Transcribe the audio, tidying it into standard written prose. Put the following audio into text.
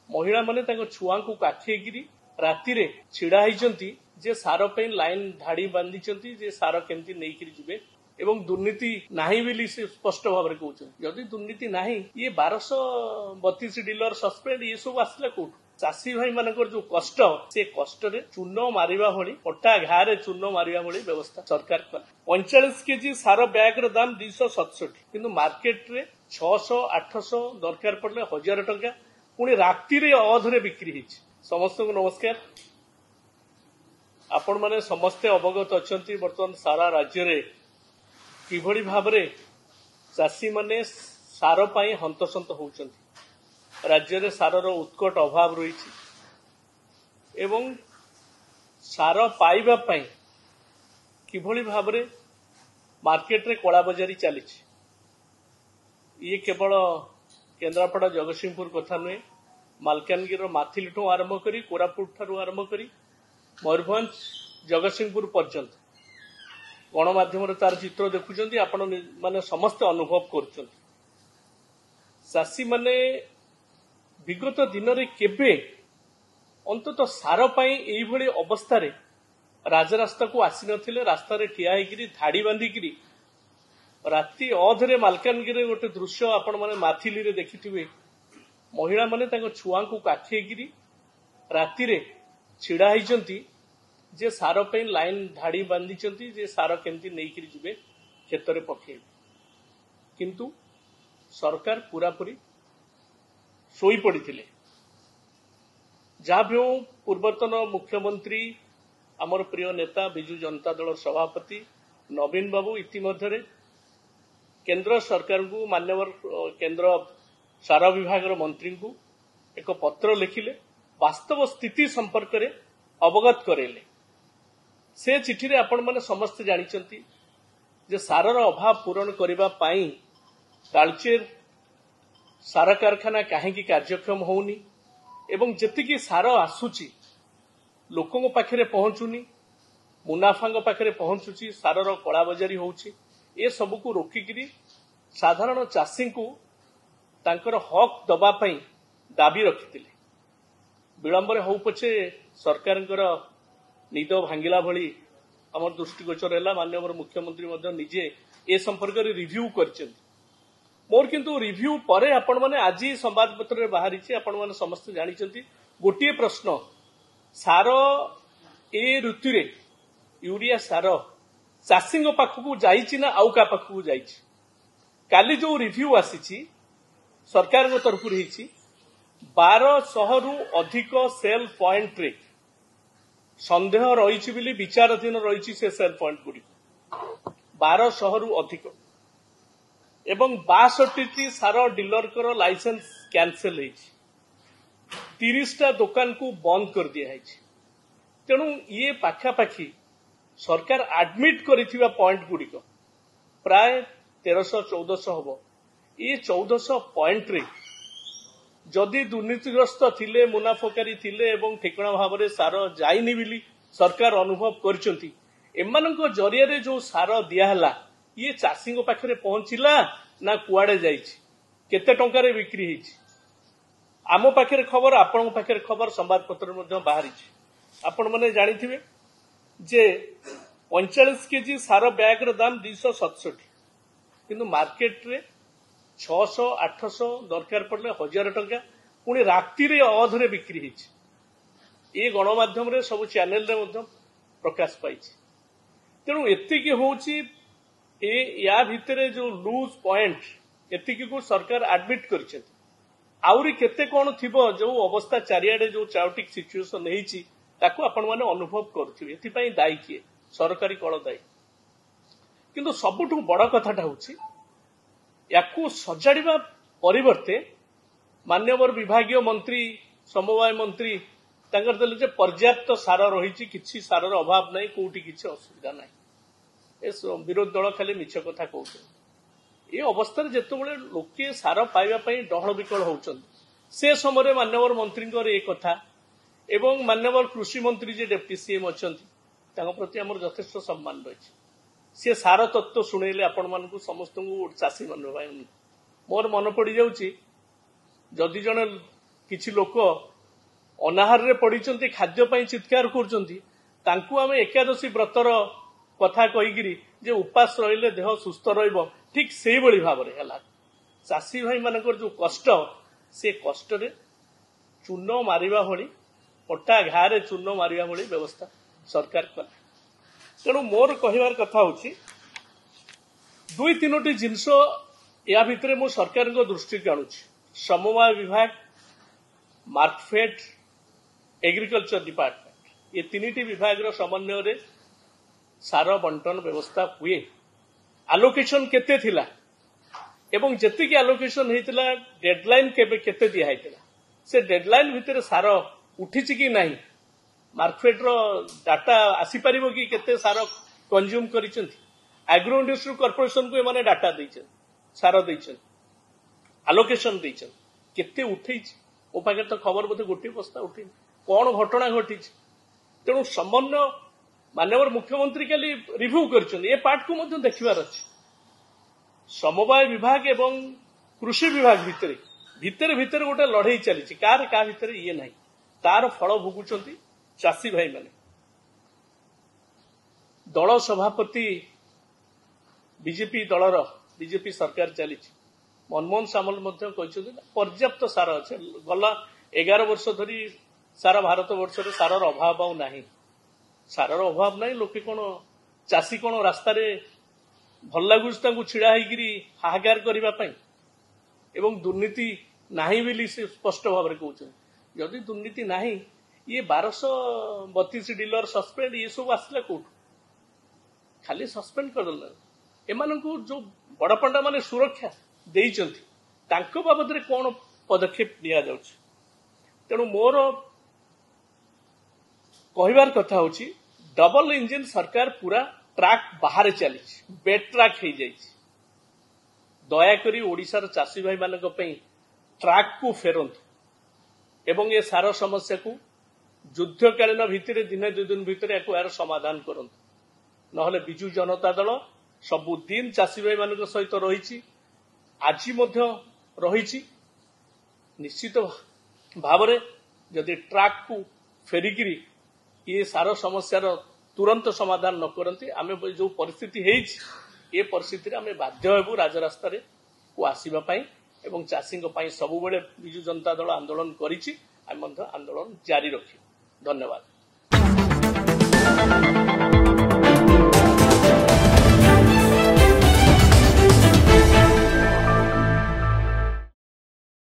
महिला माने छुआ को काखेगिरी राति रे छिड़ा होती जे सार पे लाइन धाड़ी बांधी जे सार केमती नहीं जिबे एवं दुर्नीति नहीं बोली से स्पष्ट भाव में कहते जदि दुर्नीति नहीं ये 1232 डीलर सस्पेंड ये सब आसला कौट चाषी भाई मानकर जो कष्ट से कष्ट रे चून मारिबा भली पट्टा घारे चून मारिबा भली व्यवस्था सरकार कला 45 केजी सार बैग रो दाम 267 किंतु मार्केट रे 600 800 दरकार पड़ले 1000 टका पुणी राति रे अधरे बिक्री हिच समस्त को नमस्कार आपण माने समस्ते अवगत अछंती वर्तमान सारा राज्य रे किभली भाबरे चाषी माने सार पाई हंतसंत होउचंती राज्य रे सारर उत्कट अभाव रही एवं सार पाइबा पाई किभली भाबरे मार्केट रे कड़ा बजारी चली ये केवल केन्द्रापड़ा जगतसिंहपुर कथा नुहे मालकानगिरी माथिलठू आरंभ करी कोरापुट ठारू आरंभ करी मयूरभंज जगतसिंहपुर पर्यंत गणमाध्यम तार चित्र देखुं आपण माने समस्त अनुभव कर चाषी माने विगत दिन में केबे अंतत सार पाई एई भली अवस्था रे राजरास्ता को आसी नथिले रास्ता रे ठिया हेकिरी धाड़ी बांधिकी राति अधरे मालकानगिरी गोटे दृश्य आपण माने माथिली रे देखिथिबे महिला माने छुआ को काखेगिरी राति रे छिड़ा होती जे सार पे लाइन धाड़ी बांधी जे सार केमती नहीं जिबे खेत रे पकेबे किंतु सरकार पूरापूरी सोई पड़िथिले जहाँ भी पूर्वतन मुख्यमंत्री आमर प्रिय नेता बिजू जनता दल सभापति नवीन बाबू इतिमध्य केंद्र सरकार को मान्यवर केंद्र सार विभाग मंत्री को एक पत्र लिखिले वास्तव स्थिति संपर्क में अवगत करेले से चिठी रे आपण माने समस्त जानिचंती जे सारर अभाव पूरण करिबा पाई तालचेर सार कारखाना काहेकि कार्यक्षम होउनी एवं जेतिकी सार आसुची लोकों पाखरे पहुंचुनी मुनाफांग पाखरे पहुंचुची सारर कला बजारी होउची ए सब को रोकिकी साधारण चाषी को तांकर हक दबा पाई दाबी रखिथिले विलंबर हो पछे सरकार निद भांगिला भली आमर दृष्टिगोचर है माननीय मुख्यमंत्री निजे ए संपर्क में रिव्यू कर मोर किंतु रिव्यू परे आपण माने आज संवादपत्र बाहरी आपण माने समस्त जानी गोटे प्रश्न सार ए ऋतु रे यूरिया सार चाषी पाखक जाइछि ना आउ का पाखक जाइछि काली जो रिव्यू आसी सरकार तरफ 1200 रु अधिक सेल पॉइंट रे संदेह रही बोली विचाराधीन रही से सेल पॉइंट गुड़ी 1200 रु अधिक एवं 62 सार डीलर कर लाइसेंस कैंसल 30टा दुकान को बंद कर दिया तेणु ये पाखापाखि सरकार एडमिट करिथिबा पॉइंट गुड़िक प्राय 1300-1400 हम ये 1400 पॉइंट रे जदि दुर्नीतिग्रस्त थिले मुनाफकारी थिले एवं ठिकणा भाव में सार जाइनी बिली सरकार अनुभव करचंती एमानक जरिया रे जो सार दियाहला ये चाषी पाखरे पहुंचला ना कुआडे जाइछि केते टंका रे बिक्री हिछि आमो पाखरे खबर आपण पाखरे खबर संवादपत्र मध्ये बाहरी आपण माने जानिथिबे जे 45 केजी सार बैग रो दाम 267 किंतु मार्केट रे 600 800 दरकार पड़ले 1000 टका पुणी राति रे अधरे बिक्री हिच ये गणमाध्यम रे सब चैनल रे मध्य प्रकाश पाई तेणु एतिकी होउची ए या भितरे जो लूज पॉइंट एतिकी को सरकार एडमिट करछथि आउरी केते कोन थिबो जो अवस्था चारियाडे जो चाउटिक सिचुएशन हेछि ताको आपण माने अनुभव करथिबे एथि पई दायी किए सरकारी कळ दायी किंतु सबुठु बड़ कथाटा होछि याकू सजाड़िबा परिवर्ते मान्यवर विभागीय मंत्री समवाय मंत्री तांकर देले जे पर्याप्त सार रही किछि सारर अभाव नहीं कोउठी किछि असुविधा नहीं ए विरोध दल खाली मिछ कथा कहउछ ए अवस्था रे जेतेबेले लोके सार पाइबा पई डहळ विकळ होउछन से समय मान्यवर मंत्रींकर ए कथा एवं मान्यवर कृषि मंत्री जे डेप्टी सीएम अछंती तांको प्रति हमर यथेष्ट सम्मान रही सी सार तत्व शुणेले आपण मानकु समस्त चाषी मन भाई मोर मन पड़ जाउची जदि जने किछि लोक अनाहार रे पड़िचंती खाद्य पई चित्कार करचंती तांकु आमे एकादशी व्रतर कथा कहिगिरी जे उपास रहिले देह सुस्थ रहइबो ठीक सेही बळी भाबरे हला चासी भाई मानकर जो कष्ट से कष्ट रे चून मारिबा भली पट्टा घारे चून मारिबा भली व्यवस्था सरकार कला तेणु मोर कहिबार कथा होची दुई तीनोटी जिनस या भितरे मो सरकार को दृष्टि आनुची समवाय विभाग मार्कफेड एग्रीकल्चर डिपार्टमेंट ये तीनिटी विभाग रो समन्वय रे सार बंटन व्यवस्था हुए आलोकेशन केते थिला एवं जति की आलोकेशन हेतिला डेडलाइन केबे केते दिया हेतिला से डेडलाइन भितरे सार उठिछि कि नाही मार्कफेड रो डाटा आसी परिबो कि केते सार कंज्यूम करिसंती एग्रो इंडस्ट्री कॉर्पोरेशन को माने डाटा दैछन सार दैछन आलोकेशन दैछन केते उठैछि ओ पाखे तो खबर बोधे गोटी बस्ता उठी कोन घटना घटिछि तेणु समन्वय माननीय मुख्यमंत्री काली रिव्यू करछन ए पार्ट को मध्य देखिबार अछि समवाय विभाग एवं कृषि विभाग भितरे भितरे भितरे गोटे लड़ाई चली कार का भितरे ये नहीं तार फल भोगुचंती चासी भाई माने दल सभापति बीजेपी दलर बीजेपी सरकार चली मनमोहन सामल मध्य कहते पर्याप्त सार अच्छे गला 11 वर्ष धरी सारा भारत वर्ष रे सारर अभाव आउ नाही सारर अभाव नाही लोके कोन चासी कोन रास्ता रे भल लागुच तांकु छिड़ा हेगिरी हाहाकार करिबा पई एवं दुर्नीति नाही बिली से स्पष्ट भाव रे कहउछन जदि दुर्नीति नाही ये 1232 डीलर सस्पेंड ये सब आसला कोट खाली सस्पेंड करदल एमानकु जो बड़ पंडा माने सुरक्षा देइचंती तांको बाबद रे कोन पदक्षेप लिया जाउछ तेणु मोर कहिबार कथा होची डबल इंजन सरकार पूरा ट्रैक बाहर चली बेड ट्रैक हो जाए दयाकोरी ओडिशार चासी भाई मानक पई ट्रैक को फेरंतु एवं ये सार समस्या को युद्धकालीन भितर दिन 2 दिन भितर यार समाधान करंतु नहले बिजु जनता दल सबुदिन चासी भाई मानक सहित रही आज रही निश्चित भाव जदि ट्रैक को फेरिकी ये सार समस्यार तुरंत समाधान न करती आम जो परिस्थिति ये परिस्थिति आम बाध्य हेबु राजरास्ता को आसवा एवं चाषी सबु बेले बिजु जनता दल आंदोलन करिछि आम आंदोलन जारी रखी धन्यवाद।